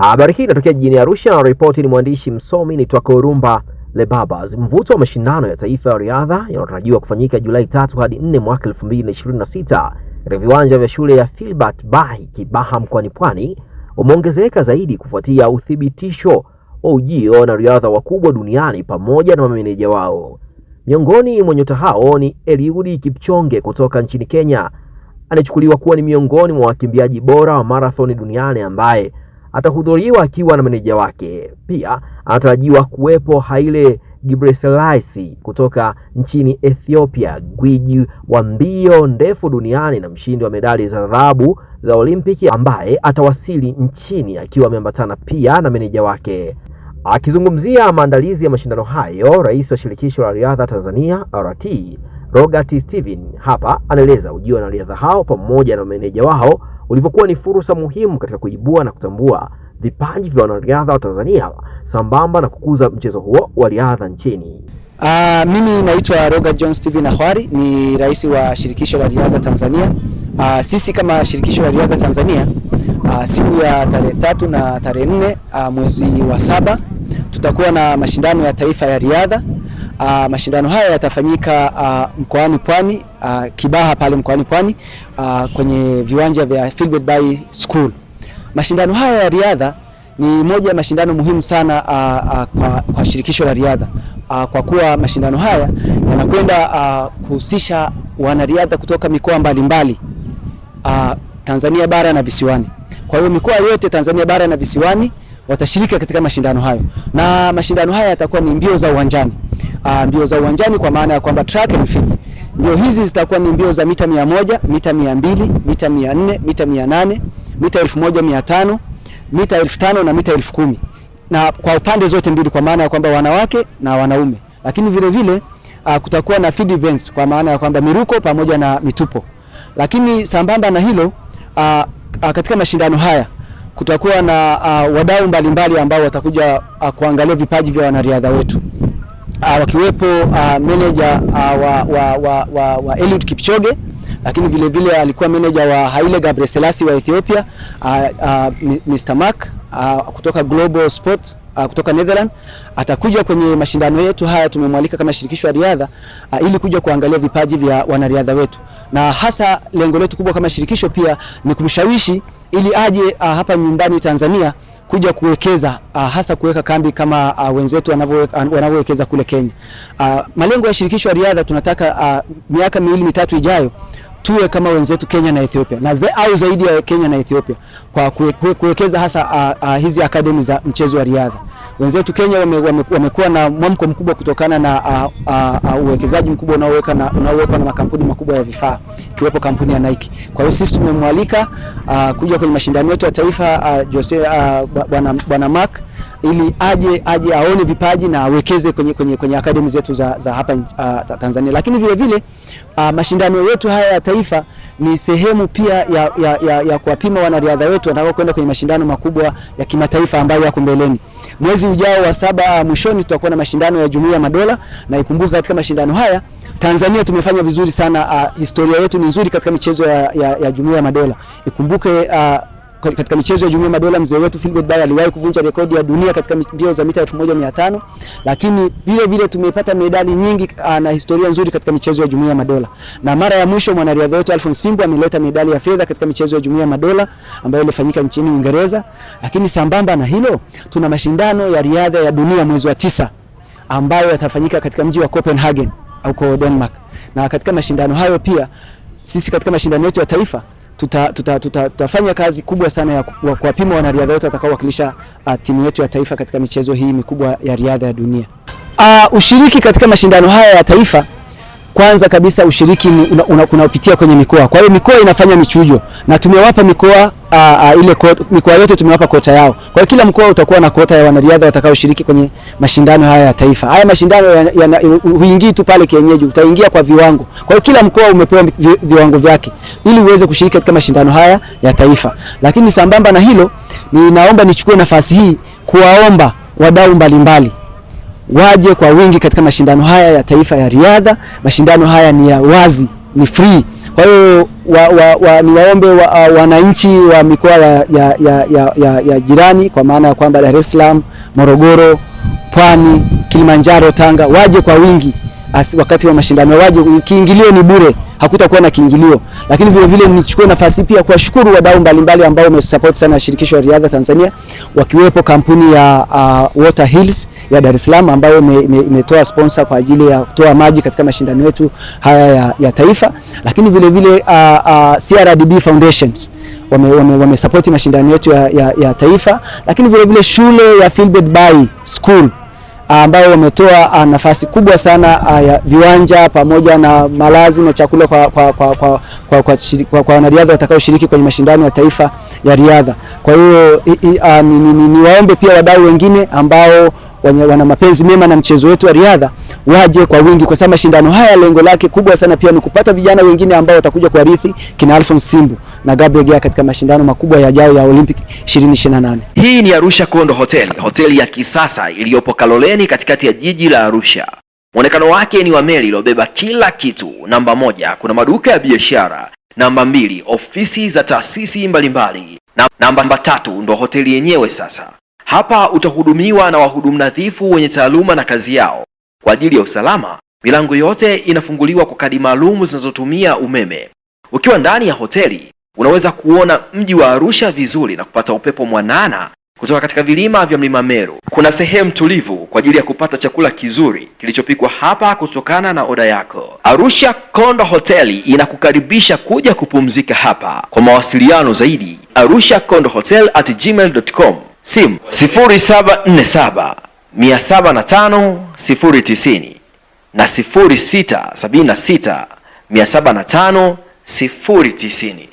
Habari hii inatokea jijini Arusha na ripoti ni mwandishi msomi ni Twakorumba Lebabas. Mvuto wa mashindano ya taifa ya riadha yanatarajiwa kufanyika Julai 3 hadi 4 mwaka 2026 katika viwanja vya shule ya Filbert Bahi Kibaha mkoani Pwani umeongezeka zaidi kufuatia uthibitisho wa ujio na riadha wakubwa duniani pamoja na mameneja wao. Miongoni mwa nyota hao ni Eliud Kipchoge kutoka nchini Kenya, anachukuliwa kuwa ni miongoni mwa wakimbiaji bora wa marathon duniani ambaye atahudhuriwa akiwa na meneja wake. Pia anatarajiwa kuwepo Haile Gebrselassie kutoka nchini Ethiopia, gwiji wa mbio ndefu duniani na mshindi wa medali za dhahabu za Olimpiki ambaye atawasili nchini akiwa ameambatana pia na meneja wake. Akizungumzia maandalizi ya mashindano hayo, Rais wa Shirikisho la Riadha Tanzania RT Robert Steven hapa anaeleza ujio na riadha hao pamoja na meneja wao ulivyokuwa ni fursa muhimu katika kuibua na kutambua vipaji vya wanariadha wa Tanzania sambamba na kukuza mchezo huo wa riadha nchini. Mimi naitwa Robert John Steven Ahwari, ni rais wa Shirikisho la Riadha Tanzania. Sisi kama Shirikisho la Riadha Tanzania, siku ya tarehe 3 na tarehe 4 mwezi wa 7 tutakuwa na mashindano ya taifa ya riadha. Mashindano haya yatafanyika mkoani Pwani, Kibaha pale mkoani Pwani, kwenye viwanja vya Filbert Bahi School. Mashindano haya ya riadha ni moja ya mashindano muhimu sana kwa Shirikisho la Riadha, kwa kuwa mashindano haya yanakwenda kuhusisha wanariadha kutoka mikoa mbalimbali Tanzania bara na visiwani. Kwa hiyo mikoa yote Tanzania bara na visiwani watashiriki katika mashindano hayo, na mashindano haya yatakuwa ni mbio za uwanjani. Mbio za uwanjani kwa maana ya kwamba track and field. Mbio hizi zitakuwa ni mbio za mita 100, mita 200, mita 400, mita 800, mita 1500, mita 5000 na mita 10000. Na kwa upande zote mbili kwa maana ya kwamba wanawake na wanaume. Lakini vile vile kutakuwa na field events kwa maana ya kwamba miruko pamoja na mitupo. Lakini sambamba na hilo, katika mashindano haya kutakuwa na wadau mbalimbali ambao watakuja kuangalia vipaji vya wanariadha wetu. Wakiwepo manager wa Eliud Kipchoge, lakini vile vile alikuwa manager wa Haile Gebrselassie wa Ethiopia, Mr. Mark kutoka Global Sport kutoka Netherlands atakuja kwenye mashindano yetu haya. Tumemwalika kama Shirikisho la Riadha ili kuja kuangalia vipaji vya wanariadha wetu, na hasa lengo letu kubwa kama shirikisho pia ni kumshawishi ili aje hapa nyumbani Tanzania kuja kuwekeza, hasa kuweka kambi kama wenzetu wanavyowekeza kule Kenya. Malengo ya Shirikisho la Riadha, tunataka miaka 2-3 ijayo tuwe kama wenzetu Kenya na Ethiopia au zaidi ya Kenya na Ethiopia kwa kuwekeza hasa hizi academy za mchezo wa riadha. Wenzetu Kenya wamekuwa na mwamko mkubwa kutokana na uwekezaji mkubwa unaowekwa na makampuni makubwa ya vifaa ikiwepo kampuni ya Nike. Kwa hiyo sisi tumemwalika kuja kwenye mashindano yetu ya taifa bwana Mark ili aje aone vipaji na awekeze kwenye academy zetu za hapa Tanzania. Lakini vile vile mashindano yetu haya ya taifa ni sehemu pia ya kuwapima wanariadha wetu wanao kwenda kwenye mashindano makubwa ya kimataifa ambayo yako mbeleni. Mwezi ujao wa 7 mwishoni tutakuwa na mashindano ya Jumuiya ya Madola, na ikumbuke katika mashindano haya Tanzania tumefanya vizuri sana. Historia yetu ni nzuri katika michezo ya Jumuiya ya Madola. Ikumbuke katika michezo ya Jumuiya ya Madola mzee wetu Filbert Bahi aliwahi kuvunja rekodi ya dunia katika mbio za mita 1500, lakini vile vile tumepata medali nyingi na historia nzuri katika michezo ya Jumuiya ya Madola. Na mara ya mwisho mwanariadha wetu Alphonse Simbu ameleta medali ya fedha katika michezo ya Jumuiya ya Madola ambayo ilifanyika nchini Uingereza. Lakini sambamba na hilo, tuna mashindano ya riadha ya dunia mwezi wa 9 ambayo yatafanyika katika mji wa Copenhagen huko Denmark. Na katika mashindano hayo pia sisi katika mashindano yetu ya taifa tutafanya kazi kubwa sana ya kuwapima wanariadha wetu watakaowakilisha timu yetu ya taifa katika michezo hii mikubwa ya riadha ya dunia. Ushiriki katika mashindano haya ya taifa, kwanza kabisa ushiriki unapitia kwenye mikoa. Kwa hiyo mikoa inafanya michujo na tumewapa mikoa mikoa yote tumewapa kota yao. Kwa hiyo kila mkoa utakuwa na kota ya wanariadha watakaoshiriki kwenye mashindano haya ya taifa. Haya mashindano huingii tu pale kienyeji, utaingia kwa viwango. Kwa hiyo kila mkoa umepewa viwango vyake ili uweze kushiriki katika mashindano haya ya taifa. Lakini sambamba na hilo, ninaomba nichukue nafasi hii kuwaomba wadau mbalimbali waje kwa wingi katika mashindano haya ya taifa ya riadha. Mashindano haya ni ya wazi, ni free. Kwa hiyo niwaombe wananchi wa mikoa ya jirani, kwa maana ya kwamba Dar es Salaam, Morogoro, Pwani, Kilimanjaro, Tanga, waje kwa wingi wakati wa mashindano, waje. Kiingilio ni bure, hakutakuwa na kiingilio. Lakini vile vile nichukue nafasi pia kuwashukuru wadau mbalimbali ambao wamesupport sana shirikisho la riadha Tanzania, wakiwepo kampuni ya Water Hills ya Dar es Salaam ambayo imetoa sponsor kwa ajili ya kutoa maji katika mashindano yetu haya ya taifa. Lakini vile vile CRDB Foundations wame mashindano yetu ya taifa. Lakini vile vile shule ya Philbert Bayi School ambao wametoa nafasi kubwa sana ya viwanja pamoja na malazi na chakula kwa wanariadha watakaoshiriki kwenye mashindano ya taifa ya riadha. Kwa hiyo niwaombe pia wadau wengine ambao wana mapenzi mema na mchezo wetu wa riadha waje kwa wingi, kwa sababu mashindano haya lengo lake kubwa sana pia ni kupata vijana wengine ambao watakuja kuarithi kina Alphonse Simbu na Gabriel Gea katika mashindano makubwa yajayo ya Olympic 2028. Hii ni Arusha Kondo Hotel, hoteli ya kisasa iliyopo Kaloleni katikati ya jiji la Arusha. Muonekano wake ni wa meli iliyobeba kila kitu. Namba 1, kuna maduka ya biashara. Namba 2, ofisi za taasisi mbalimbali. Namba 3, ndo hoteli yenyewe sasa. Hapa utahudumiwa na wahudumu nadhifu wenye taaluma na kazi yao. Kwa ajili ya usalama, milango yote inafunguliwa kwa kadi maalum zinazotumia umeme. Ukiwa ndani ya hoteli, unaweza kuona mji wa Arusha vizuri na kupata upepo mwanana kutoka katika vilima vya Mlima Meru. Kuna sehemu tulivu kwa ajili ya kupata chakula kizuri kilichopikwa hapa kutokana na oda yako. Arusha Kondo Hoteli inakukaribisha kuja kupumzika hapa. Kwa mawasiliano zaidi, arushakondohotel@gmail.com. Simu 0747 705 090 na 0676 705 090.